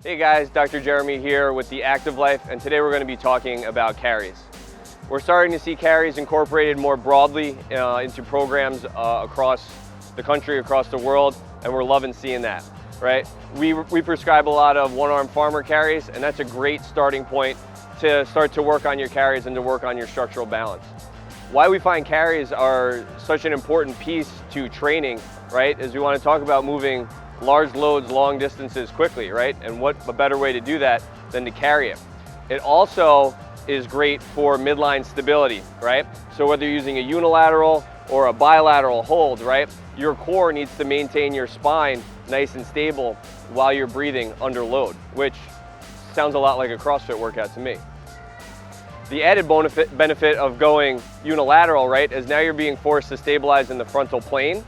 Hey guys, Dr. Jeremy here with the Active Life, and today we're going to be talking about carries. We're starting to see carries incorporated more broadly into programs across the country, across the world, and we're loving seeing that, right? We prescribe a lot of one-arm farmer carries, and that's a great starting point to start to work on your carries and to work on your structural balance. Why we find carries are such an important piece to training, right, is we want to talk about moving large loads, long distances quickly, right? And what a better way to do that than to carry it. It also is great for midline stability, right? So whether you're using a unilateral or a bilateral hold, right, your core needs to maintain your spine nice and stable while you're breathing under load, which sounds a lot like a CrossFit workout to me. The added benefit of going unilateral, right, is now you're being forced to stabilize in the frontal plane,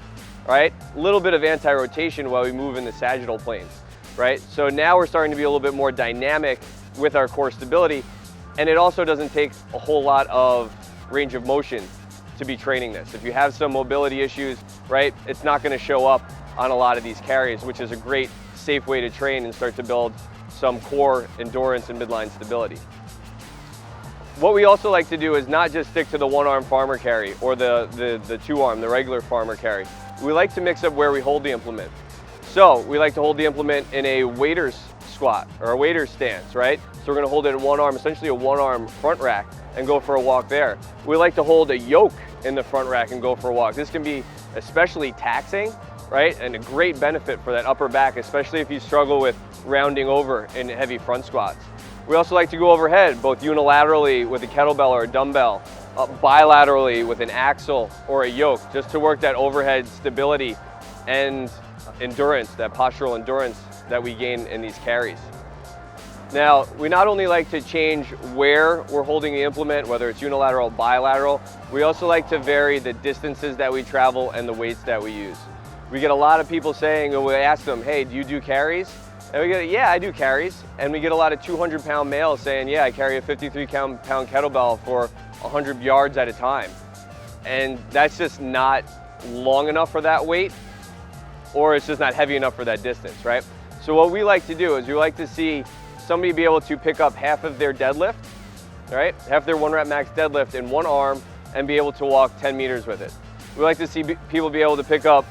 right? A little bit of anti-rotation while we move in the sagittal planes, right? So now we're starting to be a little bit more dynamic with our core stability, and it also doesn't take a whole lot of range of motion to be training this. If you have some mobility issues, right, it's not going to show up on a lot of these carries, which is a great, safe way to train and start to build some core endurance and midline stability. What we also like to do is not just stick to the one-arm farmer carry or the two-arm, the regular farmer carry. We like to mix up where we hold the implement. So we like to hold the implement in a waiter's squat or a waiter's stance, right? So we're gonna hold it in one arm, essentially a one-arm front rack, and go for a walk there. We like to hold a yoke in the front rack and go for a walk. This can be especially taxing, right? And a great benefit for that upper back, especially if you struggle with rounding over in heavy front squats. We also like to go overhead, both unilaterally with a kettlebell or a dumbbell, bilaterally with an axle or a yoke, just to work that overhead stability and endurance, that postural endurance that we gain in these carries. Now, we not only like to change where we're holding the implement, whether it's unilateral or bilateral, we also like to vary the distances that we travel and the weights that we use. We get a lot of people saying, and we ask them, hey, do you do carries? And we get, yeah, I do carries. And we get a lot of 200-pound males saying, yeah, I carry a 53-pound kettlebell for 100 yards at a time. And that's just not long enough for that weight, or it's just not heavy enough for that distance, right? So what we like to do is we like to see somebody be able to pick up half of their deadlift, right? Half their one rep max deadlift in one arm and be able to walk 10 meters with it. We like to see people be able to pick up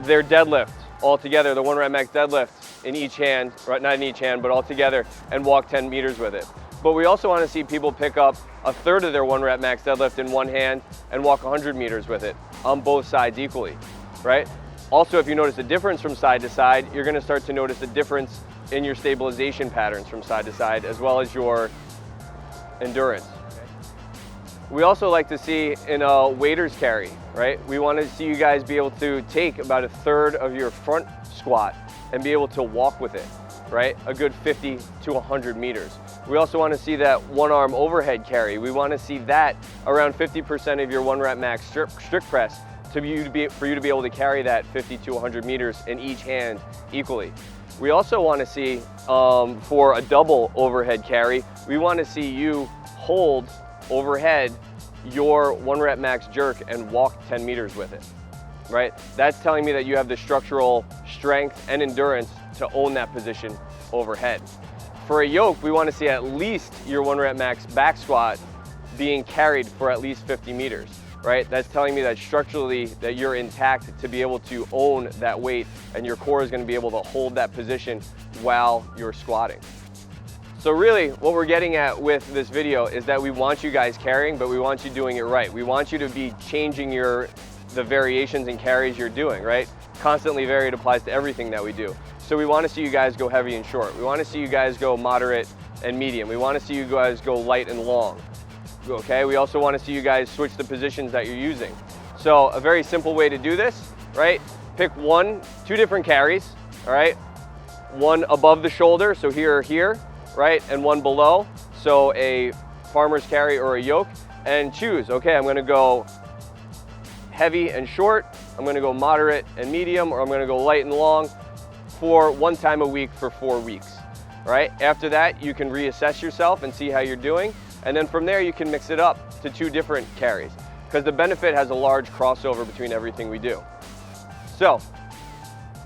their deadlift all together, the one rep max deadlift in each hand, right? Not in each hand, but all together, and walk 10 meters with it. But we also want to see people pick up a third of their one rep max deadlift in one hand and walk 100 meters with it on both sides equally, right? Also, if you notice a difference from side to side, you're going to start to notice a difference in your stabilization patterns from side to side, as well as your endurance. We also like to see in a waiter's carry, right? We want to see you guys be able to take about a third of your front squat and be able to walk with it, right? A good 50 to 100 meters. We also want to see that one-arm overhead carry. We want to see that around 50% of your one rep max strict press for you to be able to carry that 50 to 100 meters in each hand equally. We also want to see, for a double overhead carry, we want to see you hold overhead your one rep max jerk and walk 10 meters with it, right? That's telling me that you have the structural strength and endurance to own that position overhead. For a yoke, we want to see at least your one rep max back squat being carried for at least 50 meters, right? That's telling me that structurally that you're intact to be able to own that weight, and your core is going to be able to hold that position while you're squatting. So really what we're getting at with this video is that we want you guys carrying, but we want you doing it right. We want you to be changing the variations and carries you're doing, right? Constantly varied applies to everything that we do. So we want to see you guys go heavy and short. We want to see you guys go moderate and medium. We want to see you guys go light and long. Okay, we also want to see you guys switch the positions that you're using. So a very simple way to do this, right? Pick two different carries, all right? One above the shoulder, so here or here, right? And one below, so a farmer's carry or a yoke, and choose, okay, I'm gonna go heavy and short, I'm gonna go moderate and medium, or I'm gonna go light and long for one time a week for 4 weeks, right? After that, you can reassess yourself and see how you're doing, and then from there you can mix it up to 2 different carries, because the benefit has a large crossover between everything we do. So,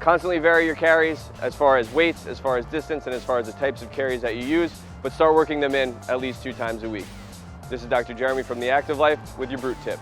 Constantly vary your carries as far as weights, as far as distance, and as far as the types of carries that you use, but start working them in at least 2 times a week. This is Dr. Jeremy from The Active Life with your Brute Tip.